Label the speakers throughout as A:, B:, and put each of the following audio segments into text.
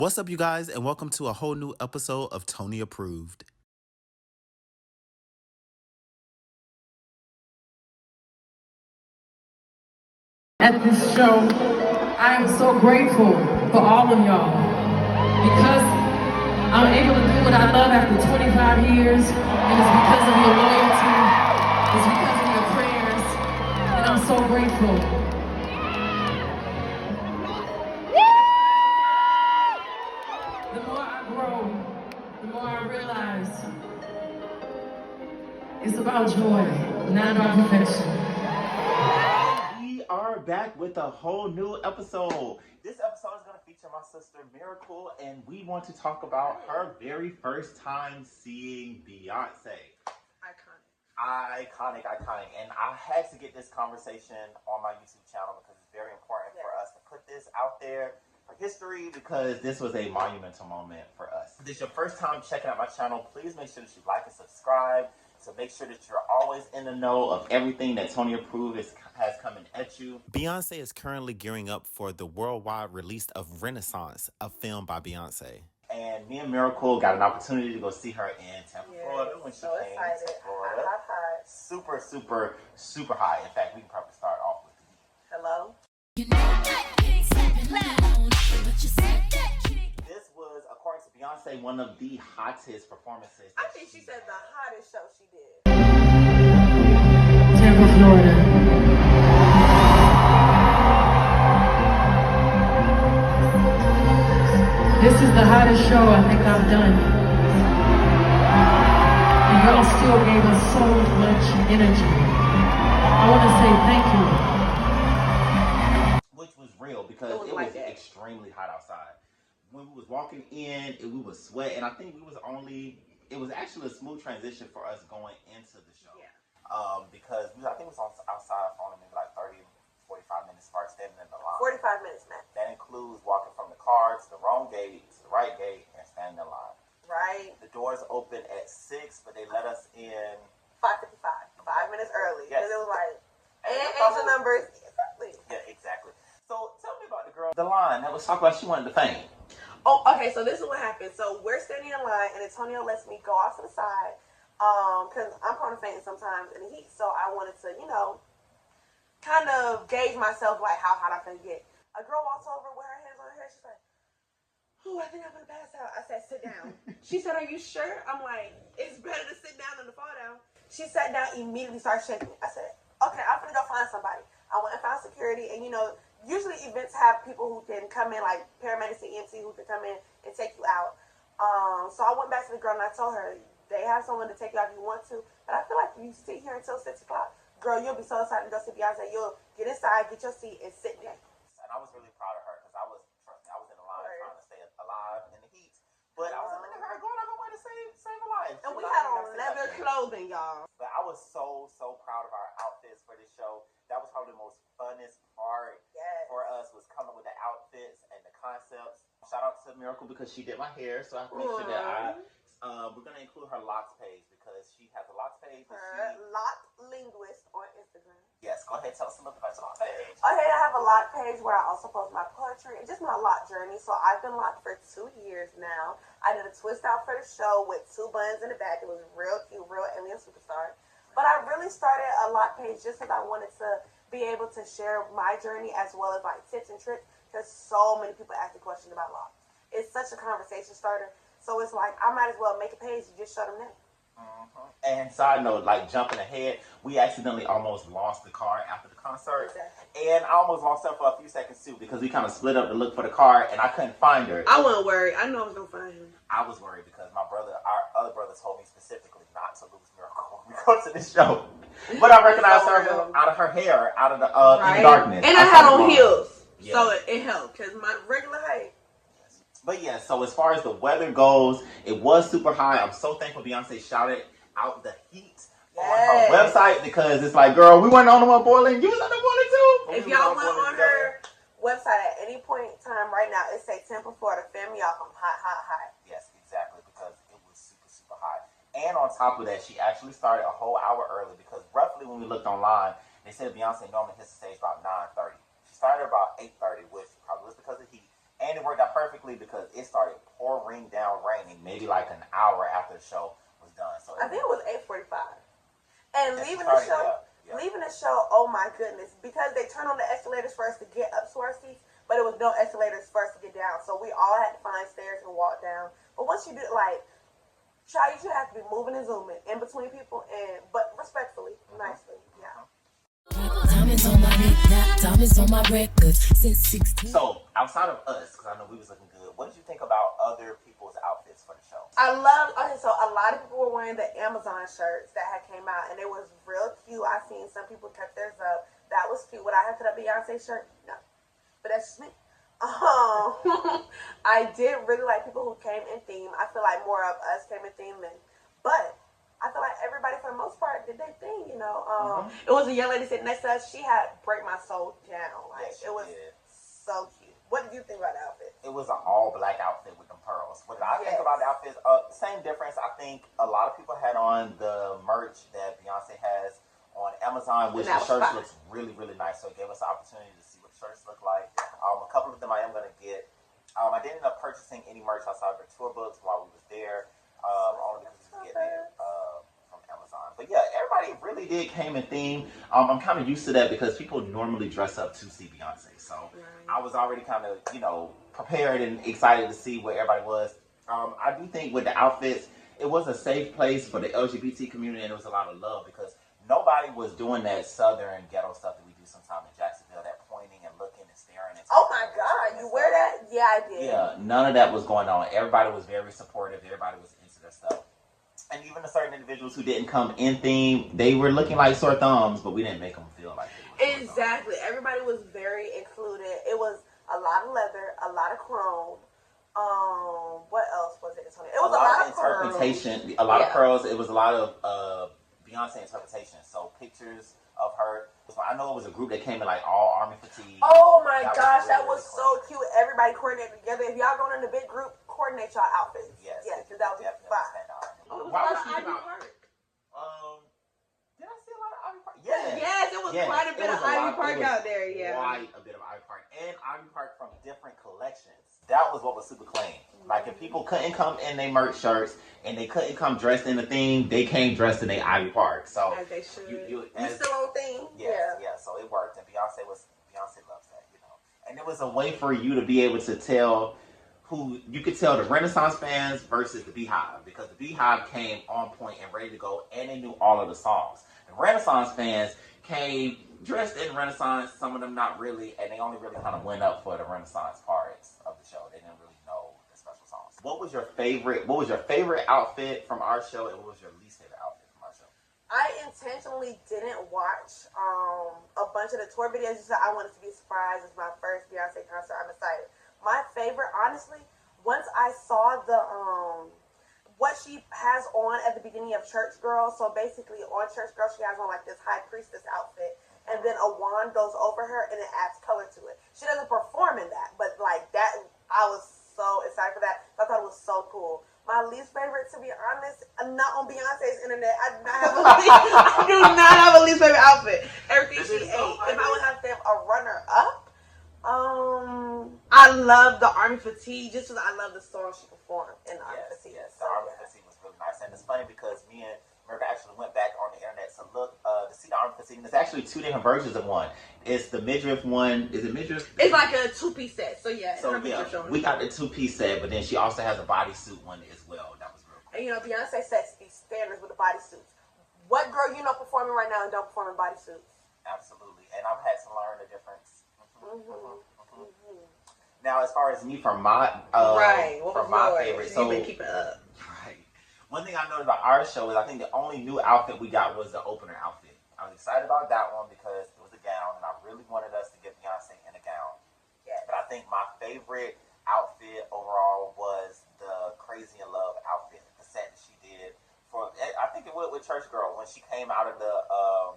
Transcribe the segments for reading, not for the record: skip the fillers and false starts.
A: What's up, you guys, and welcome to a whole new episode of Tony Approved.
B: At this show, I am so grateful for all of y'all because I'm able to do what I love after 25 years, and it's because of your loyalty, it's because of your prayers, and I'm so grateful. The more I grow, the more I realize it's about joy, not about perfection.
A: We are back with a whole new episode. This episode is going to feature my sister Miracle, and we want to talk about her very first time seeing Beyonce. Iconic. And I had to get this conversation on my YouTube channel because it's very important for us to put this out there for history, because this was a monumental moment for us. If this is your first time checking out my channel, please make sure that you like and subscribe. So make sure that you're always in the know of everything that Tony Approved has coming at you. Beyonce is currently gearing up for the worldwide release of Renaissance, a film by Beyonce. And me and Miracle got an opportunity to go see her in Tampa, Florida when she came to Florida. High. Super high. In fact, we can probably start off with the
C: Hello?
A: This was, according to Beyonce, one of the hottest performances.
C: I think she said the hottest show she did.
B: Tampa, Florida. This is the hottest show I think I've done. And y'all still gave us so much energy. I want to say thank you.
A: Which was real because it was extremely hot outside. When we was walking in, we was sweating. I think it was actually a smooth transition for us going into the show.
C: Yeah.
A: Because I think it was outside for only maybe like 30, 45 minutes start standing in the line.
C: 45 minutes, man.
A: That includes walking from the car to the wrong gate, to the right gate, and standing in line.
C: Right.
A: The doors open at 6, but they let us in
C: 5:55. 5 minutes early.
A: Yes.
C: Because it was like, and angel numbers. Exactly.
A: Yeah, exactly. So tell me about the girl, the line that was talking about she wanted the fame.
C: Oh, okay, so this is what happened. So we're standing in line, and Antonio lets me go off to the side, because I'm prone to fainting sometimes in the heat. So I wanted to, kind of gauge myself, like how hot I can get. A girl walks over with her hands on her head. She's like, "Oh, I think I'm gonna pass out." I said, "Sit down." She said, "Are you sure?" I'm like, "It's better to sit down than to fall down." She sat down, immediately started shaking. I said, "Okay, I'm gonna go find somebody." I went and found security, and usually events have people who can come in, like paramedics and EMT who can come in and take you out. So I went back to the girl and I told her, they have someone to take you out if you want to, but I feel like if you sit here until 6 o'clock, girl, you'll be so excited to go see Beyonce. You'll get inside, get your seat, and sit there. And I was really proud of her because I was in the line trying to stay alive in the heat. But I was looking at her going on her way to save a life. And we had on leather clothing, y'all.
A: But I was so proud of our outfits for this show. That was probably the most funnest part for us, was coming with the outfits and the concepts. Shout out to Miracle because she did my hair, so I have to make sure that we're going to include her locks page because she has a locks page.
C: Her lock linguist on Instagram.
A: Yes, go ahead, tell us a little bit about your lock page.
C: Okay, I have a lock page where I also post my poetry and just my lock journey. So I've been locked for 2 years now. I did a twist out for the show with 2 buns in the back. It was real cute, real alien superstar. But I really started a lock page just because I wanted to be able to share my journey as well as like tips and tricks, because so many people ask the question about locks. It's such a conversation starter. So it's like, I might as well make a page and just show them that.
A: And side note, like jumping ahead, we accidentally almost lost the car after the concert. Exactly. And I almost lost her for a few seconds too because we kind of split up to look for the car and I couldn't find her.
C: I wasn't worried. I knew I was going to find him.
A: I was worried because our other brother told me specifically not to lose Miracle when we go to this show. But I recognized her out of her hair, out of the in the darkness.
C: And I had on heels. Yeah. So it helped because my regular height.
A: But yeah, so as far as the weather goes, it was super high. I'm so thankful Beyonce shouted out the heat on her website because it's like, girl, we weren't on the one boiling. You was on the boiling too.
C: If y'all went on her website at any point in time right now, it say Tampa, Florida. Film y'all from hot.
A: Yes, exactly, because it was super hot. And on top of that, she actually started a whole hour early because roughly when we looked online, they said Beyonce normally hits the stage about 9:30. She started about 8:30, which probably was because of heat. And it worked out perfectly because it started pouring down raining maybe like an hour after the show was done. So
C: I think it was 8:45. And leaving the show, oh my goodness, because they turned on the escalators for us to get up to our seats, but it was no escalators for us to get down. So we all had to find stairs and walk down. But once you do, like, child, you should have to be moving and zooming in between people, but respectfully, nicely, yeah.
D: Diamonds on my neck, diamonds on my records since 16.
A: So, outside of us, because I know we was looking good, what did you think about other people's outfits for the show?
C: So a lot of people were wearing the Amazon shirts that had came out, and it was real cute. I seen some people cut theirs up. That was cute. Would I have cut up Beyonce shirt? No. But that's just me. I did really like people who came in theme. I feel like more of us came in theme but I feel like everybody, for the most part, did their thing, you know. It was a young lady sitting next to us. She had Break My Soul down. Like,
A: yes,
C: it was
A: did.
C: so cute. What did you think about the outfit?
A: It was an all-black outfit with them pearls. What did I think about the outfits? Same difference. I think a lot of people had on the merch that Beyonce has on Amazon, which the shirts looks really, really nice. So it gave us the opportunity to see what the shirts look like. A couple of them I am going to get. I didn't end up purchasing any merch outside of the tour books while we was there. Only because we was getting it from Amazon. But yeah, everybody really did came in theme. I'm kind of used to that because people normally dress up to see Beyonce. So I was already kind of, prepared and excited to see where everybody was. I do think with the outfits, it was a safe place for the LGBT community, and it was a lot of love because nobody was doing that southern ghetto stuff that we do sometimes in Jacksonville, that pointing and looking and staring. And
C: oh my God, you wear that? Yeah, I did.
A: Yeah, none of that was going on. Everybody was very supportive. Everybody was into their stuff. And even the certain individuals who didn't come in theme, they were looking like sore thumbs, but we didn't make them feel like they were.
C: Exactly. Everybody was very included. It was a lot of leather, a lot of chrome. What else was it? It was a lot of
A: interpretation,
C: pearls.
A: A lot of pearls. It was a lot of Beyonce interpretation. So pictures of her. I know it was a group that came in like all army fatigue.
C: Oh my gosh, that was so cute. Everybody coordinated together. If y'all going in a big group, coordinate y'all outfits. Yes, because that was fun.
A: Why was Ivy Park? Did I see a lot of Ivy Park?
C: Yes, it was quite a bit of Ivy Park out there. Yeah,
A: quite a bit of Ivy Park and Ivy Park from different collections. That was what was super clean. Like if people couldn't come in their merch shirts and they couldn't come dressed in the theme, they came dressed in their Ivy Park. So
C: as they should. You still on theme?
A: Yeah. So it worked, and Beyonce loves that, And it was a way for you to be able to tell you could tell the Renaissance fans versus the Beehive, because the Beehive came on point and ready to go, and they knew all of the songs. The Renaissance fans came dressed in Renaissance, some of them not really, and they only really kind of went up for the Renaissance parts of the show. They didn't really know the special songs. What was your favorite outfit from our show, and what was your least favorite outfit from our show?
C: I intentionally didn't watch a bunch of the tour videos just so I wanted to be surprised. It's my first Beyonce concert. I'm excited. My favorite, honestly, once I saw the what she has on at the beginning of Church Girl. So basically on Church Girl, she has on like this high priestess outfit, and then a wand goes over her and it adds color to it. She doesn't perform in that, but like that, I was so excited for that. I thought it was so cool. My least favorite, to be honest, not on Beyonce's internet. I do not have a least favorite outfit. Everything she ate. If I would have to have a runner up, I love the Army Fatigue just because I love the song she performed in the Army Fatigue.
A: Yes, the Army Fatigue was really nice, and it's funny because me and Murder actually went back on the internet to look to see the Army Fatigue. And there's actually two different versions of one. It's the midriff one. Is it midriff?
C: It's like a 2-piece set. So yeah,
A: we got the 2-piece set, but then she also has a bodysuit one as well. That was real cool.
C: And Beyonce sets these standards with the bodysuits. What girl performing right now and don't perform in bodysuits?
A: Absolutely, and I've had to learn the difference. Now, as far as me from my favorite,
C: so been keeping up.
A: Right. One thing I noticed about our show is I think the only new outfit we got was the opener outfit. I was excited about that one because it was a gown, and I really wanted us to get Beyonce in a gown. Yeah. But I think my favorite outfit overall was the Crazy in Love outfit, the set that she did for. I think it went with Church Girl when she came out of
C: the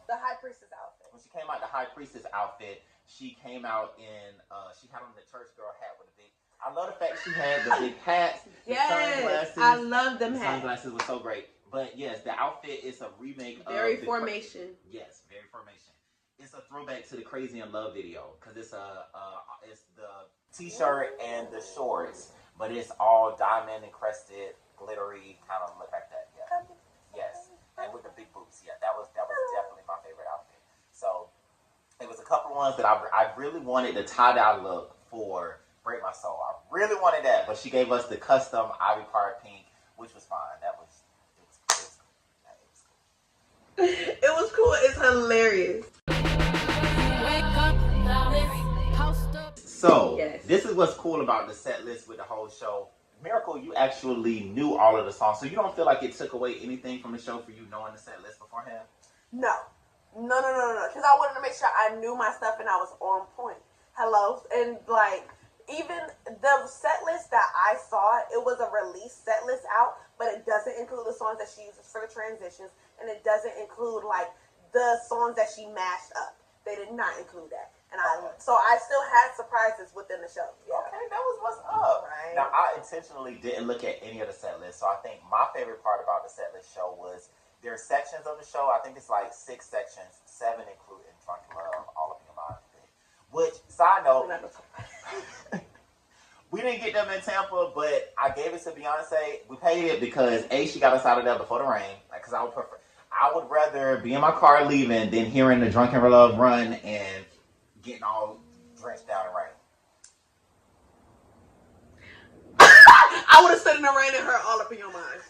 C: High Priestess outfit.
A: When she came out the High Priestess outfit. She came out in, she had on the Church Girl hat with a big, I love the fact she had the big hats, the sunglasses.
C: I love them hats.
A: Sunglasses were so great. But yes, the outfit is a remake
C: very of Formation.
A: Yes, very Formation. It's a throwback to the Crazy in Love video, because it's the t-shirt and the shorts, but it's all diamond encrusted, glittery, kind of look like that. Yeah. Yes. And with the big boots. Yeah, that was definitely my favorite outfit. So it was a couple ones that I really wanted the tie-dye look for Break My Soul. I really wanted that, but she gave us the custom Ivy Park pink, which was fine.
C: It was cool. It's hilarious.
A: So,
C: yes.
A: This is what's cool about the set list with the whole show. Miracle, you actually knew all of the songs, so you don't feel like it took away anything from the show for you knowing the set list beforehand?
C: No. Because I wanted to make sure I knew my stuff and I was on point. Hello? And, like, even the set list that I saw, it was a release set list out, but it doesn't include the songs that she uses for the transitions, and it doesn't include, like, the songs that she mashed up. They did not include that. And so I still had surprises within the show. Yeah.
A: Okay, that was what's up.
C: Right.
A: Now, I intentionally didn't look at any of the set lists, so I think my favorite part about the set list show was there are sections of the show. I think it's like 6 sections, 7 including Drunk Love, All Up in Your Mind. Which, side note, we didn't get them in Tampa, but I gave it to Beyonce. We paid it because, A, she got us out of there before the rain. Because I would rather be in my car leaving than hearing the Drunken Love run and getting all drenched down in rain.
C: I would have stood in the rain and heard All Up in Your Mind.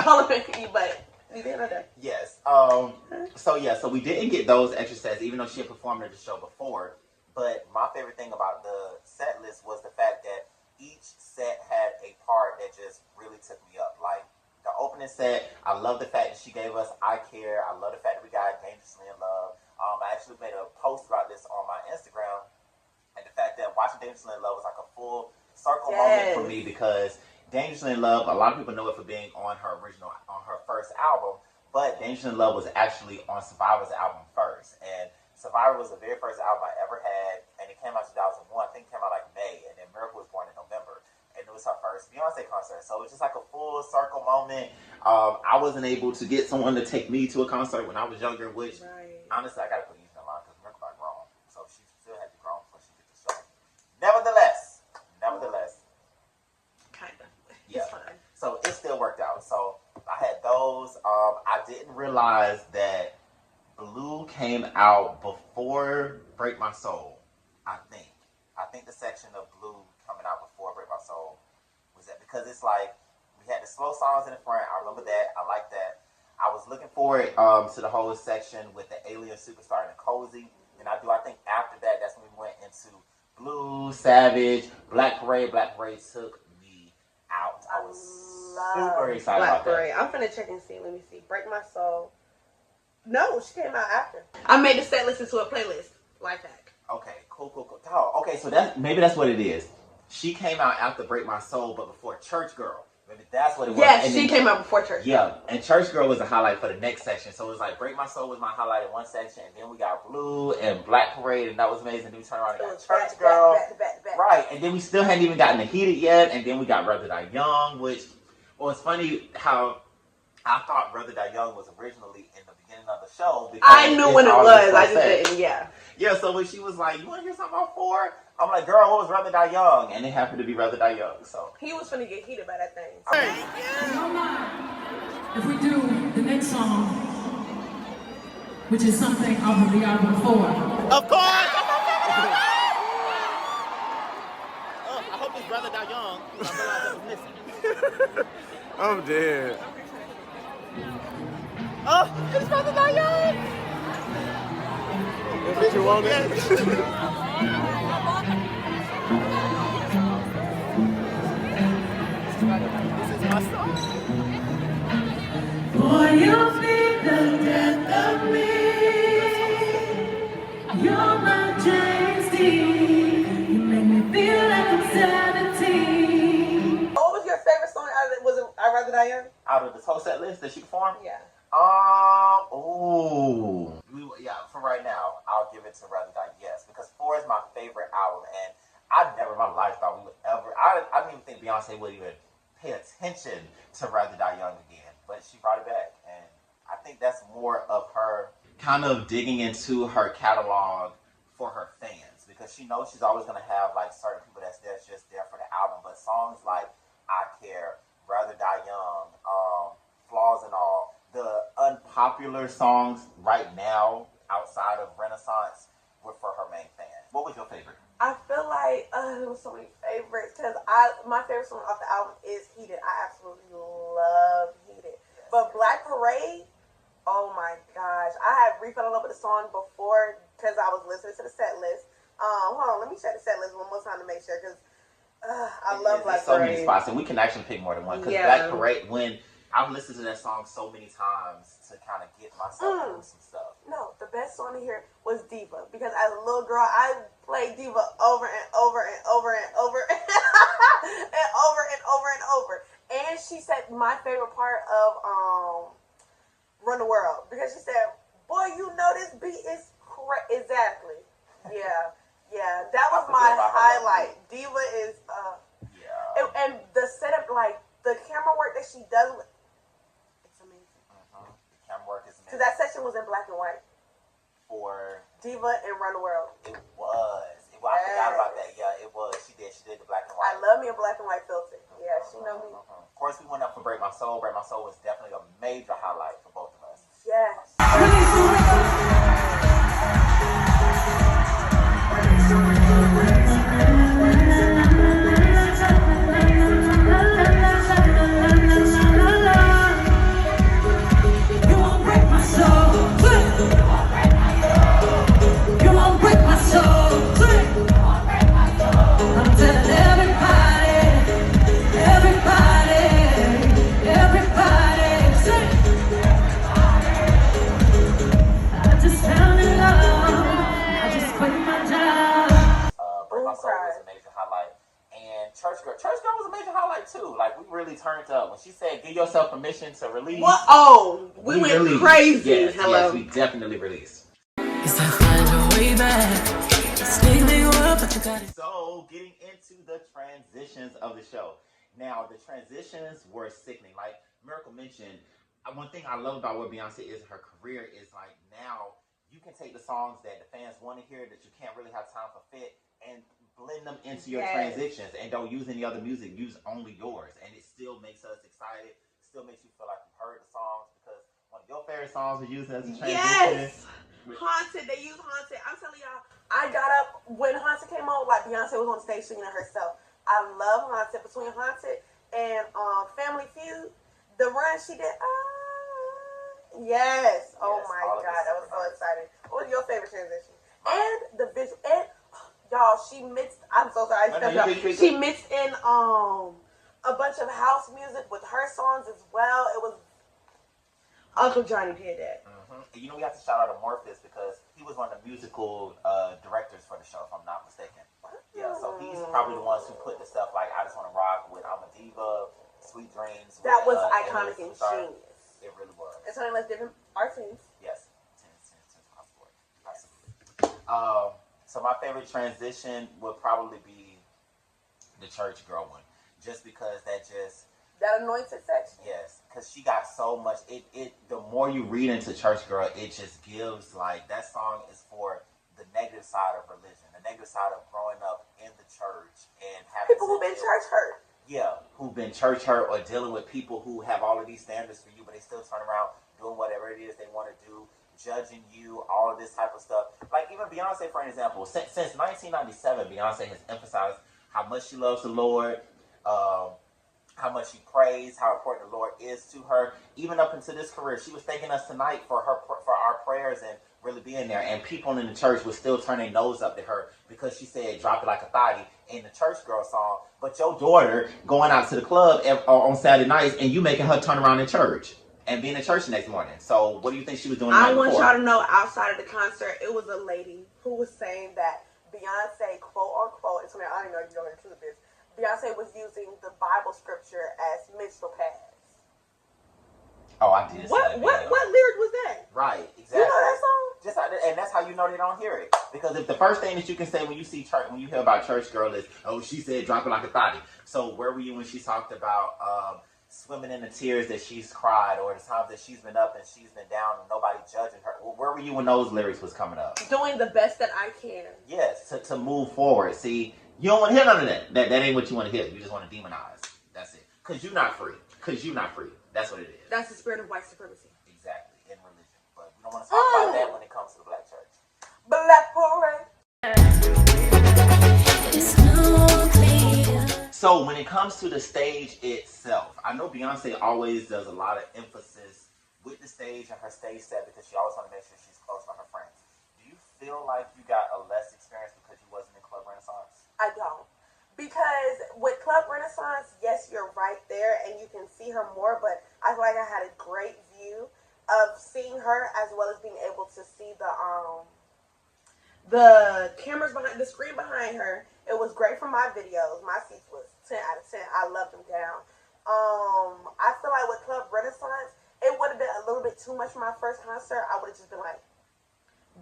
C: All up in you, but you didn't know that.
A: Yes. So we didn't get those extra sets, even though she had performed at the show before. But my favorite thing about the set list was the fact that each set had a part that just really took me up. Like the opening set, I love the fact that she gave us I Care. I love the fact that we got Dangerously in Love. I actually made a post about this on my Instagram, and the fact that watching Dangerously in Love was like a full circle moment for me because Dangerously in Love, a lot of people know it for being on her first album, but Dangerously in Love was actually on Survivor's album first, and Survivor was the very first album I ever had, and it came out in 2001. I think it came out like May, and then Miracle was born in November, and it was her first Beyonce concert, so it was just like a full circle moment. I wasn't able to get someone to take me to a concert when I was younger, which honestly I gotta put you in line because Miracle got grown, so she still had to grow before she did the show. Nevertheless,
C: kind of.
A: yeah.
C: It's fine.
A: So it still worked out. So I had those. I didn't realize that Blue came out before Break My Soul. I think the section of Blue coming out before Break My Soul was that because it's like we had the slow songs in the front. I remember that. I like that. I was looking forward to the whole section with the Alien Superstar and the Cozy. And I think after that, that's when we went into Blue, Savage, Black Parade. Black Parade took me out. I was super excited
C: Black
A: about
C: Parade.
A: that.
C: I'm finna check and see. Let me see. Break My Soul. No, she came out after. I made the set list into a playlist. Like that.
A: Okay, cool. Oh, okay, so maybe that's what it is. She came out after Break My Soul, but before Church Girl. Maybe that's what it was.
C: Yes, she came out before Church Girl.
A: Yeah, and Church Girl was a highlight for the next section. So it was like Break My Soul was my highlight in one section, and then we got Blue and Black Parade, and that was amazing. Then we turned around and got Church Girl.
C: Back.
A: Right, and then we still hadn't even gotten to Heated yet, and then we got Rather Die Young, which, well, it's funny how I thought Rather Die Young was originally in the beginning of the show.
C: I knew when it was. I just didn't, yeah.
A: Yeah, so when she was like, you want to hear something about 4? I'm like, girl, what was Rather Die Young? And it happened to be Rather Die Young, so.
C: He was finna get heated by that thing.
B: Don't mind if we do the next song, which is something off of the album 4.
A: Of course! I hope it's Rather Die Young. I realized that was missing.
E: I'm dead.
A: Oh, it's Rather Die Young!
E: That's what you wanted?
A: This is my song.
B: Boy, you'll be the death of me. You're my James Dean. You make me feel like I'm 17.
C: What was your favorite song out of it? Was it I'd Rather Die Young?
A: Out of this whole set list that she performed?
C: Yeah.
A: For right now, I'll give it to Rather Die, yes, because 4 is my favorite album, and I never in my life thought we would ever, I didn't even think Beyonce would even pay attention to Rather Die Young again, but she brought it back, and I think that's more of her kind of digging into her catalog for her fans, because she knows she's always gonna have like certain people that's just there for the album. But songs like I Care, Rather Die Young, Flaws and All, the unpopular songs right now outside of Renaissance were for her main fan. What was your favorite?
C: I feel like there was so many favorites because my favorite song off the album is Heated. I absolutely love Heated.
A: Yes,
C: But Black Parade, oh my gosh. I had refell in love with the song before because I was listening to the set list. Hold on, let me check the set list one more time to make sure because I love Black
A: so
C: Parade.
A: many spots, and we can actually pick more than one because
C: Yeah.
A: Black Parade, when I've listened to that song so many times to kind of get myself through some stuff.
C: No, the best song to hear was Diva because as a little girl, I played Diva over and over and over and over and over and over and over. And she said my favorite part of Run the World because she said, "Boy, you know this beat is correct." Exactly. Yeah, yeah. That was my highlight. Diva is and the setup, like the camera work that she does. It's amazing.
A: The camera work is amazing.
C: Because that section was in black and white.
A: For
C: Diva and Run the World.
A: it was. I forgot about that. Yeah, it was. She did the black and
C: I
A: white.
C: love me a black and white filter. Yeah, she know me.
A: Of course, we went up for Break My Soul. Break My Soul was definitely a major highlight for both of us.
C: Yes.
A: Break My Soul was a major highlight. And Church Girl was a major highlight too. Like, we really turned up. When she said, "Give yourself permission to release."
C: What? Oh, we went
A: released.
C: crazy.
A: Yes,
C: Hello.
A: yes, we definitely released.
D: It's like find a way back. Sneak you up, but you got it.
A: So, getting into the transitions of the show. Now, the transitions were sickening. Like Miracle mentioned, one thing I love about what Beyonce is, her career is like now you can take the songs that the fans want to hear that you can't really have time for fit and blend them into your transitions and don't use any other music. Use only yours. And it still makes us excited. Still makes you feel like you've heard the songs because one of your favorite songs was used as a transition.
C: Yes. Haunted. They used Haunted. I'm telling y'all, I got up when Haunted came on, like Beyonce was on stage singing it herself. I love Haunted. Between Haunted and Family Feud, the run she did, yes. Oh my God, that was so exciting. What was your favorite transition? And the visual, and y'all, she mixed. I'm so sorry, I stepped up. She mixed in a bunch of house music with her songs as well. It was Uncle Johnny did that.
A: And you know, we have to shout out to Morpheus because he was one of the musical directors for the show, if I'm not mistaken. Yeah, so he's probably the ones who put the stuff like I Just Want to Rock with I'm a Diva, Sweet Dreams.
C: That was
A: with,
C: iconic and genius.
A: It really was.
C: It's only less different art teams.
A: Yes. 10 possible. Absolutely. So my favorite transition would probably be the Church Girl one. Just because that
C: anointed section.
A: Yes, because she got so much. The more you read into Church Girl, it just gives like that song is for the negative side of religion, the negative side of growing up in the church and having
C: people who've been church hurt.
A: Yeah, who've been church hurt or dealing with people who have all of these standards for you, but they still turn around doing whatever it is they want to do, judging you, all of this type of stuff. Like even Beyonce, for an example, since 1997, Beyonce has emphasized how much she loves the Lord. How much she prays, how important the Lord is to her. Even up into this career, she was thanking us tonight for our prayers and really being there. And people in the church would still turn their nose up to her because she said, "Drop it like a thotty" in the Church Girl song. But your daughter going out to the club on Saturday nights and you making her turn around in church and be in the church the next morning. So what do you think she was doing?
C: I want y'all to know, outside of the concert, it was a lady who was saying that Beyonce, quote unquote, I don't even know if you know who this is. Beyonce was using the Bible scripture as menstrual pads.
A: Oh, I did.
C: What lyric was that?
A: Right, exactly.
C: You know that song?
A: And that's how you know they don't hear it. Because if the first thing that you can say when you see church, when you hear about Church Girl is, "Oh, she said drop it like a thotty." So where were you when she talked about swimming in the tears that she's cried, or the times that she's been up and she's been down and nobody judging her. Where were you when those lyrics was coming up?
C: Doing the best that I can.
A: Yes, to move forward. See, you don't want to hear none of that. That ain't what you want to hear. You just want to demonize. That's it. Because you're not free. That's what it is.
C: That's the spirit of white supremacy.
A: Exactly, in religion. But we don't want to talk about that when it comes to the black church.
C: Black parade.
A: So when it comes to the stage itself, I know Beyonce always does a lot of emphasis with the stage and her stage set because she always want to make sure she's close to her friends. Do you feel like you got a less experience because you wasn't in Club Renaissance?
C: I don't. Because with Club Renaissance, yes, you're right there and you can see her more, but I feel like I had a great view of seeing her as well as being able to see the cameras behind the screen behind her. It was great for my videos. My seats was 10 out of 10. I loved them down. I feel like with Club Renaissance, it would have been a little bit too much for my first concert. I would have just been like,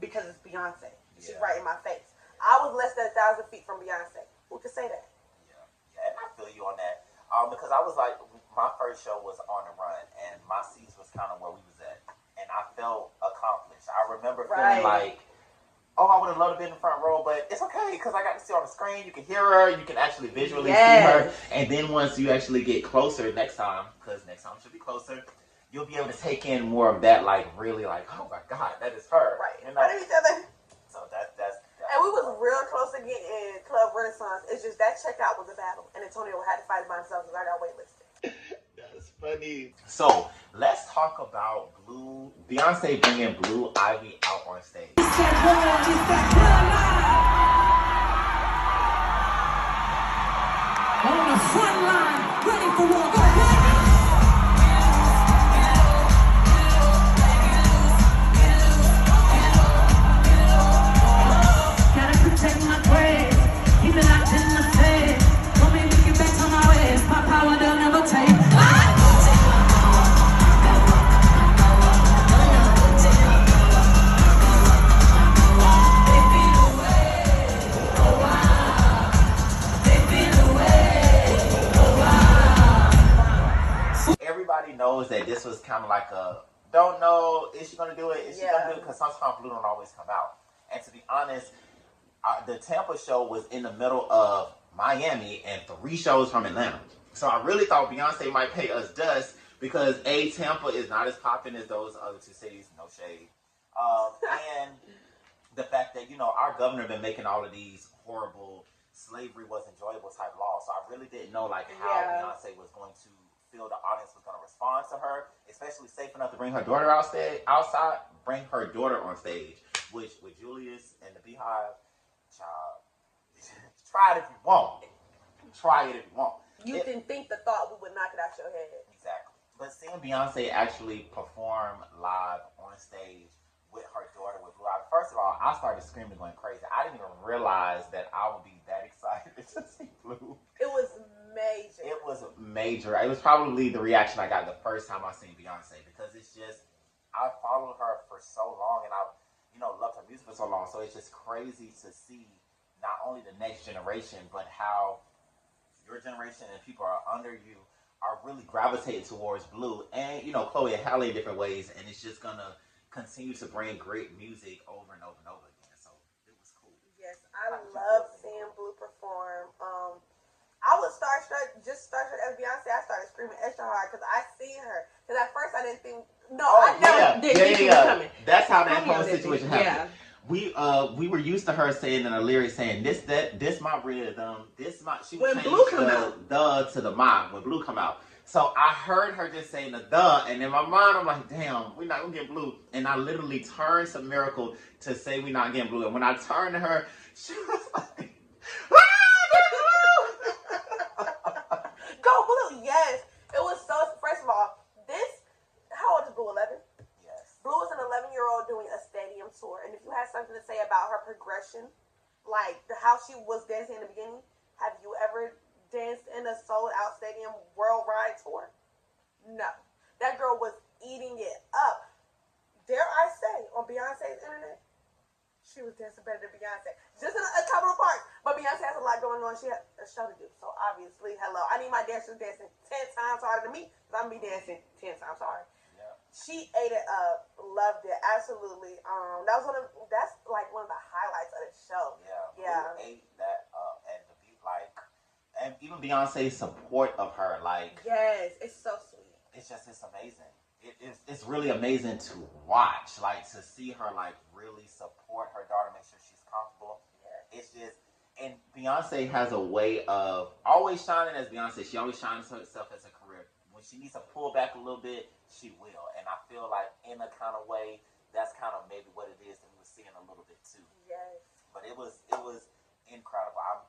C: because it's Beyonce. She's right in my face. I was less than 1,000 feet from Beyonce. Who could say that?
A: Yeah, and I feel you on that. Because I was like, my first show was on the run, and my seats was kind of where we was at, and I felt accomplished. I remember feeling like, oh, I would have loved to be in the front row, but it's okay because I got to see on the screen. You can hear her, you can actually visually see her, and then once you actually get closer next time, because next time should be closer, you'll be able to take in more of that, like really, like, oh my God, that is her.
C: Right,
A: you
C: in front of each other.
A: So that's
C: and we was real close to getting in Club Renaissance. It's just that checkout was a battle, and Antonio had to fight it by himself because I got waitlisted.
A: That's funny. So let's talk about Beyonce bringing Blue Ivy out on stage.
B: On the front line, ready for war. Gotta protect my grace, keep it locked in my safe. Don't make me get back on my ways. My power they'll never take.
A: Everybody knows that this was kind of like a, don't know, is she going to do it? Is she going to do it? Because sometimes Blue don't always come out. And to be honest, the Tampa show was in the middle of Miami and 3 shows from Atlanta. So I really thought Beyonce might pay us dust because Tampa is not as popping as those other 2 cities, no shade. And the fact that, our governor been making all of these horrible slavery was enjoyable type laws. So I really didn't know like how Beyonce was going to feel the audience was going to respond to her, especially safe enough to bring her daughter bring her daughter on stage, which with Julius and the Beehive, child, try it if you want. Try it if you want.
C: You didn't think the thought we would knock it out your head.
A: Exactly. But seeing Beyonce actually perform live on stage with her daughter, with Blue Ivy, first of all, I started screaming, going crazy. I didn't even realize that I would be that excited to see Blue.
C: It was major.
A: It was major. It was probably the reaction I got the first time I seen Beyonce because it's just, I followed her for so long and I, loved her music for so long. So it's just crazy to see not only the next generation, but how your generation and people are under you are really gravitating towards Blue and, Chloe and Halle in different ways. And it's just going to continue to bring great music over and over and over again. So it was cool.
C: Yes, I love seeing Blue perform. I was starstruck as Beyonce. I started screaming extra hard because I seen her. Because at first I didn't think, I never did think she was coming.
A: That's how that whole situation happened. Yeah. We were used to her saying in her lyrics saying this my rhythm, she would change
C: Blue come out.
A: The to the ma when Blue come out. So I heard her just saying the, and in my mind I'm like, damn, we're not gonna get Blue. And I literally turned to Miracle to say we're not getting Blue. And when I turned to her, she was like,
C: Go Blue, yes. It was so, first of all, how old is Blue, 11?
A: Yes.
C: Blue is an 11-year-old doing a stadium tour. And if you have something to say about her progression, like how she was dancing in the beginning, have you ever danced in a sold-out stadium worldwide tour? No. That girl was eating it up. Dare I say, on Beyonce's internet, she was dancing better than Beyonce. Just in a couple of parts. But Beyonce has a lot going on. She has a show to do. So obviously, hello. I need my dancers dancing 10 times harder than me, because I'm be dancing 10 times. Sorry.
A: Yeah.
C: She ate it up, loved it, absolutely. That's like one of the highlights of the show.
A: Yeah. Who ate that up, and to be like, and even Beyonce's support of her, like,
C: yes, it's so sweet.
A: It's amazing. It's really amazing to watch, like to see her like really support her daughter, make sure she's comfortable. Yeah. It's just, and Beyonce has a way of always shining as Beyonce. She always shines herself as a career. When she needs to pull back a little bit, she will. And I feel like in a kind of way, that's kind of maybe what it is that we were seeing a little bit too.
C: Yes.
A: But it was incredible. I'm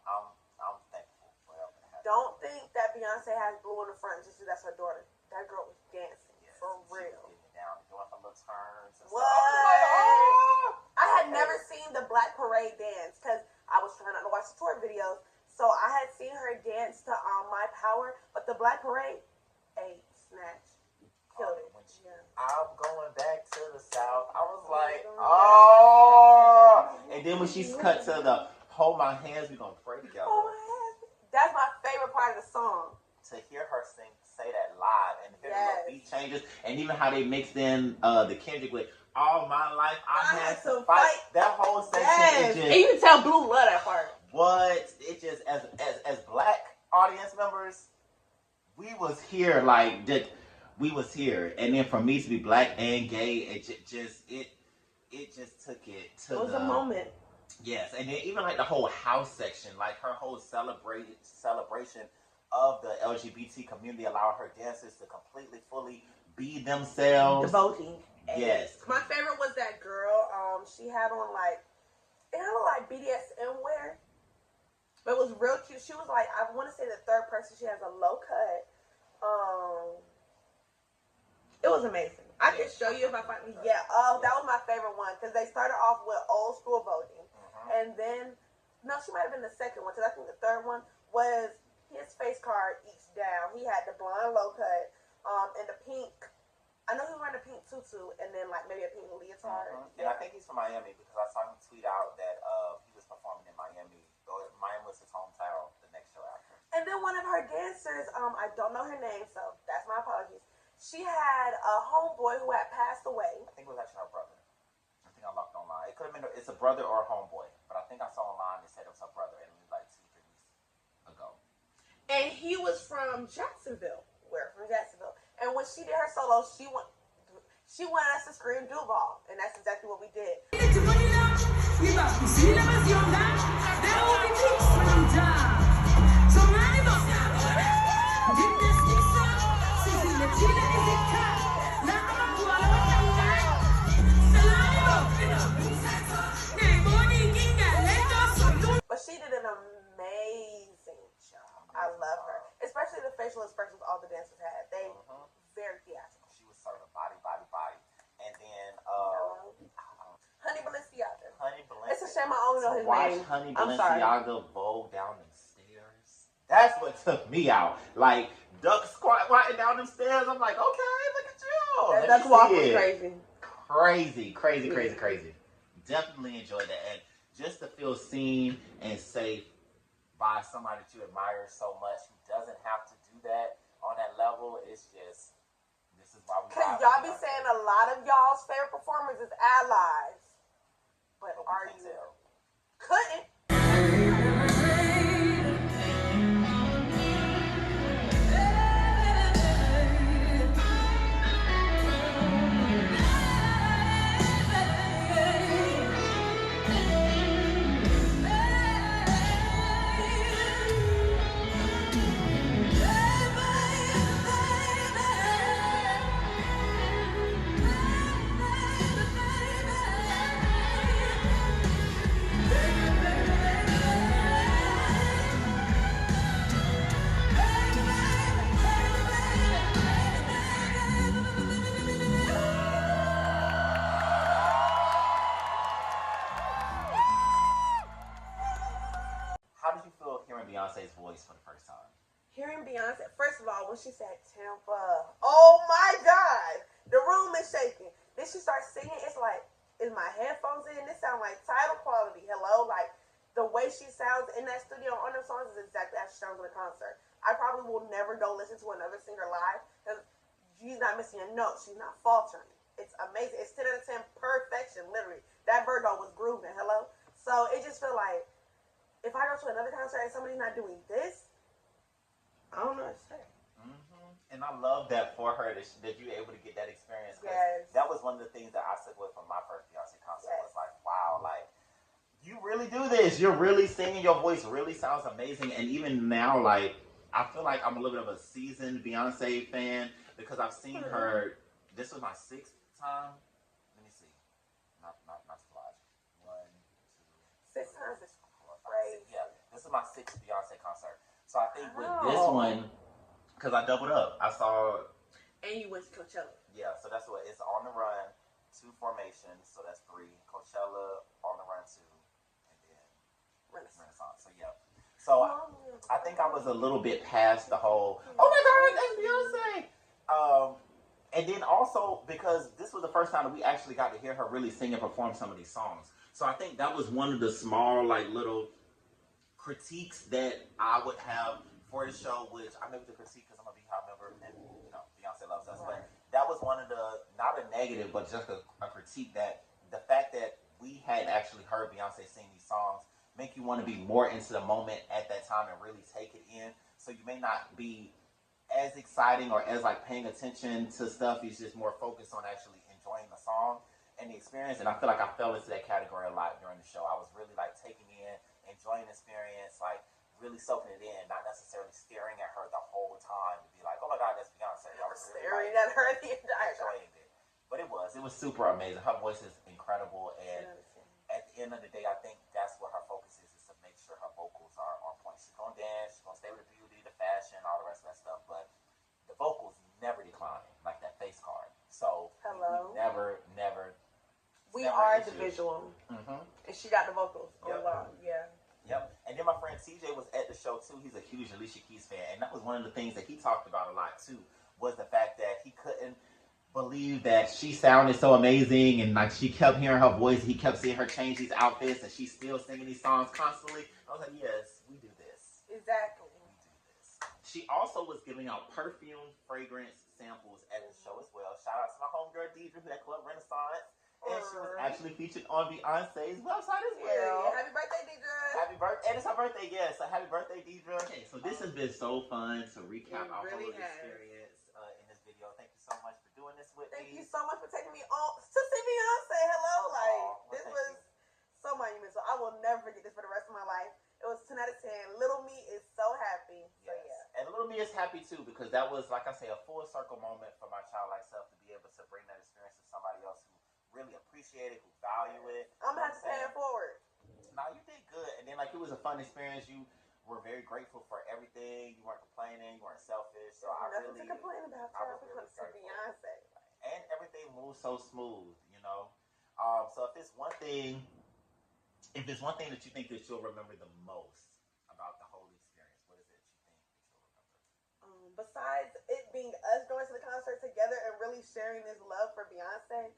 A: thankful for helping her.
C: Don't think that Beyonce has blue in the front just because that's her daughter. That girl was dancing. For real.
A: She was getting down, doing her little turns and
C: what?
A: stuff. Like, oh!
C: I had never seen the Black Parade dance because I was trying not to watch the tour videos. So I had seen her dance to My Power, but the Black Parade, snatch, killed it.
A: I'm going back to the South. I was like, oh! And then when she's cut to the hold my hands, we're gonna pray together.
C: Hold my hands. That's my favorite part of the song.
A: To hear her say that live and hear the little beat changes, and even how they mixed in the Kendrick with "All My Life I Had to Fight." That whole section,
C: and you can tell Blue love that part.
A: What it just as Black audience members, we was here like that. We was here, and then for me to be Black and gay, it just took it to
C: it was a moment.
A: Yes, and then even like the whole house section, like her whole celebration of the LGBT community, allowing her dancers to completely, fully be themselves.
C: Devoting.
A: Yes.
C: My favorite was that girl. She had on like, it had on like BDSM wear, but it was real cute. She was like, I want to say the third person. She has a low cut. It was amazing. I can show you if I find it. Yeah. That was my favorite one because they started off with old school voting, and then no, she might have been the second one because I think the third one was his face card each down. He had the blonde low cut, and the pink. I know he was wearing a pink tutu, and then like maybe a pink leotard.
A: And I think he's from Miami because I saw him tweet out that he was performing in Miami. Or Miami was his hometown the next show after.
C: And then one of her dancers, I don't know her name, so that's my apologies. She had a homeboy who had passed away.
A: I think it was actually her brother. I think I looked online. It could have been it's a brother or a homeboy, but I think I saw online they said it was her brother, and it was like 2-3 weeks ago.
C: And he was from Jacksonville. Where? From Jacksonville. And when she did her solo, she wanted us to scream Duval, and that's exactly what we did. But she did an amazing job. I love her, especially the facial expressions all the dancers had. They very theatrical.
A: She was serving body, and then
C: Honey Balenciaga.
A: Honey Balenciaga.
C: It's a shame I only know his
A: watch
C: name.
A: Honey
C: I'm sorry.
A: Balenciaga vogue down them stairs. That's what took me out. Like duck squatting down them stairs. I'm like, okay, look at you.
C: That duck walk was
A: Crazy. Definitely enjoyed that, and just to feel seen and safe by somebody that you admire so much who doesn't have to do that on that level, it's just, this is why we
C: Because y'all be saying a lot of y'all's favorite performers is allies. But are you? Couldn't.
A: Beyonce's voice for the first time?
C: Hearing Beyonce, first of all, when she said Tampa, oh my God, the room is shaking. Then she starts singing, it's like, is my headphones in? This sounds like title quality. Hello? Like, the way she sounds in that studio on them songs is exactly how she sounds in a concert. I probably will never go listen to another singer live She's not missing a note. She's not faltering. It's amazing. It's 10 out of 10 perfection, literally. That Virgo was grooving. Hello? So it just feel like, if I go to another concert and somebody's not doing this, I don't know what to say.
A: Mm-hmm. And I love that for her that you're able to get that experience.
C: Yes.
A: That was one of the things that I took away from my first Beyonce concert. Was like, wow, like, you really do this. You're really singing. Your voice really sounds amazing. And even now, like, I feel like I'm a little bit of a seasoned Beyonce fan because I've seen her. This was my 6th time. Let me see. Not to flash. 1, 2,
C: 6 times is
A: 4, 5,
C: crazy.
A: 6. Yeah, this is my 6th Beyonce concert. So I think with this one, because I doubled up. I saw.
C: And you went to Coachella.
A: Yeah, so that's what it's On the Run, 2 formations, so that's 3. Coachella, On the Run 2, and then Renaissance. So yeah. So I think I was a little bit past the whole, oh my God, that's Beyonce. And then also because this was the first time that we actually got to hear her really sing and perform some of these songs. So I think that was one of the small, like, little critiques that I would have for the show, which I know the critique because I'm a Beehive member and, you know, Beyonce loves us. But that was one of the, not a negative, but just a critique that the fact that we had actually heard Beyonce sing these songs make you want to be more into the moment at that time and really take it in. So you may not be as exciting or as like paying attention to stuff. You're just more focused on actually enjoying the song and the experience. And I feel like I fell into that category a lot during the show. I was really like taking in, enjoying the experience, like really soaking it in, not necessarily staring at her the whole time to be like, oh my God, that's Beyonce. I was really
C: Staring
A: like,
C: at her the entire time.
A: enjoying it. But it was super amazing. Her voice is incredible, and at the end of the day, I think that's what her focus is to make sure her vocals are on point. She's gonna dance, she's gonna stay with the beauty, the fashion, all the rest of that stuff, but the vocals never decline, like that face card. So
C: Hello.
A: We
C: We are the visual, and she got the vocals.
A: Yep.
C: Oh wow, yeah.
A: Yep. And then my friend TJ was at the show too. He's a huge Alicia Keys fan, and that was one of the things that he talked about a lot too, was the fact that he couldn't believe that she sounded so amazing, and like she kept hearing her voice. He kept seeing her change these outfits, and she's still singing these songs constantly. I was like, yes, we do this.
C: Exactly.
A: We do this. She also was giving out perfume, fragrance samples at the show as well. Shout out to my homegirl Deidre who at Club Renaissance. And she was actually featured on Beyonce's website as well.
C: Yeah. Happy birthday, Deidre.
A: Happy birthday. And it's her birthday, yes. So happy birthday, Deidre. Okay, so this has been so fun to recap our whole experience in this video. Thank you so much for doing this with me.
C: Thank you so much for taking me on to see Beyonce. Hello. This was so monumental. I will never forget this for the rest of my life. It was 10 out of 10. Little me is so happy. So yeah.
A: And little me is happy too, because that was, like I say, a full circle moment for my childlike self to be able to bring that experience to somebody else who really appreciate it, who value it.
C: I'm gonna have to pay it forward.
A: No, you did good. And then like it was a fun experience. You were very grateful for everything. You weren't complaining. You weren't selfish. So I
C: Nothing
A: really
C: to complain about.
A: I was really
C: to Beyonce.
A: And everything moves so smooth, you know. So if it's one thing that you think that you'll remember the most about the whole experience, what is it you think that you'll remember?
C: Besides it being us going to the concert together and really sharing this love for Beyonce,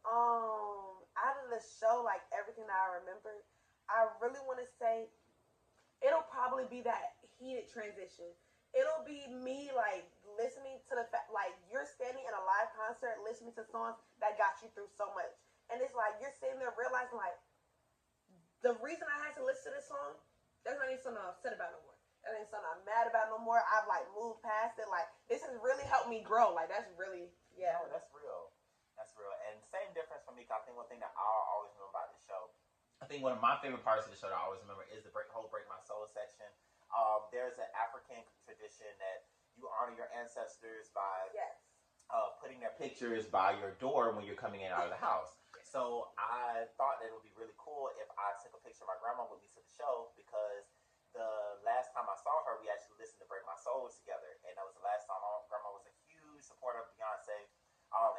C: out of the show, like everything that I remember, I really want to say it'll probably be that heated transition. It'll be me like listening to the fact, like you're standing in a live concert listening to songs that got you through so much, and it's like you're sitting there realizing like the reason I had to listen to this song, that's not even something I'm upset about no more. That ain't something I'm mad about no more. I've like moved past it. Like this has really helped me grow. Like that's really
A: No, that's real. That's real. And same difference for me. I think one thing that I'll always remember about this show, I think one of my favorite parts of the show that I always remember is the whole Break My Soul section. There's an African tradition that you honor your ancestors by putting their pictures by your door when you're coming in and out of the house. So I thought that it would be really cool if I took a picture of my grandma with me to the show, because the last time I saw her, we actually listened to Break My Soul together, and that was the last time. My grandma was a huge supporter of Beyonce.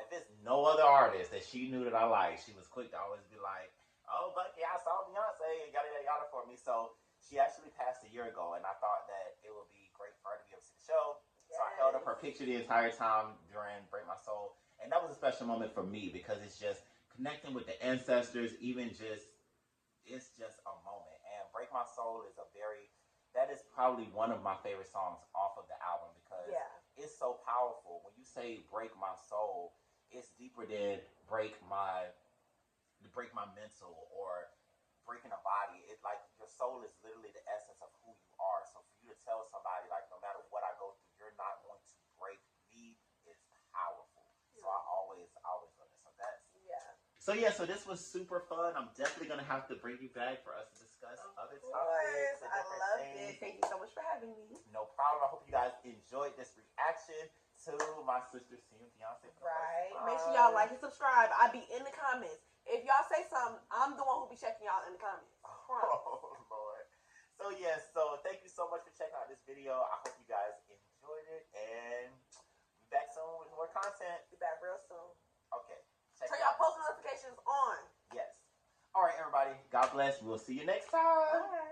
A: If there's no other artist that she knew that I liked, she was quick to always be like, oh, Bucky, I saw Beyonce and yada, yada, yada for me. So she actually passed a year ago, and I thought that it would be great for her to be able to see the show. So I held up her picture the entire time during Break My Soul. And that was a special moment for me, because it's just connecting with the ancestors, it's just a moment. And Break My Soul is that is probably one of my favorite songs off of the album, because it's so powerful. When you say break my soul, it's deeper than break my mental or breaking a body. It like your soul is literally the essence of who you are. So for you to tell somebody like no matter what I go through, you're not going to break me is powerful. So I always love it. So that's So this was super fun. I'm definitely gonna have to bring you back for us to discuss other topics.
C: I loved it. Thank you so much for having me.
A: No problem. I hope you guys enjoyed this reaction to my sister seeing Beyonce.
C: Right. Make sure y'all like and subscribe. I be in the comments. If y'all say something, I'm the one who be checking y'all in the comments.
A: Oh Lord. So so thank you so much for checking out this video. I hope you guys enjoyed it, and we'll be back soon with more content.
C: Be back real soon.
A: Okay.
C: Turn y'all post notifications on.
A: Yes. All right, everybody. God bless. We'll see you next time.
C: Bye.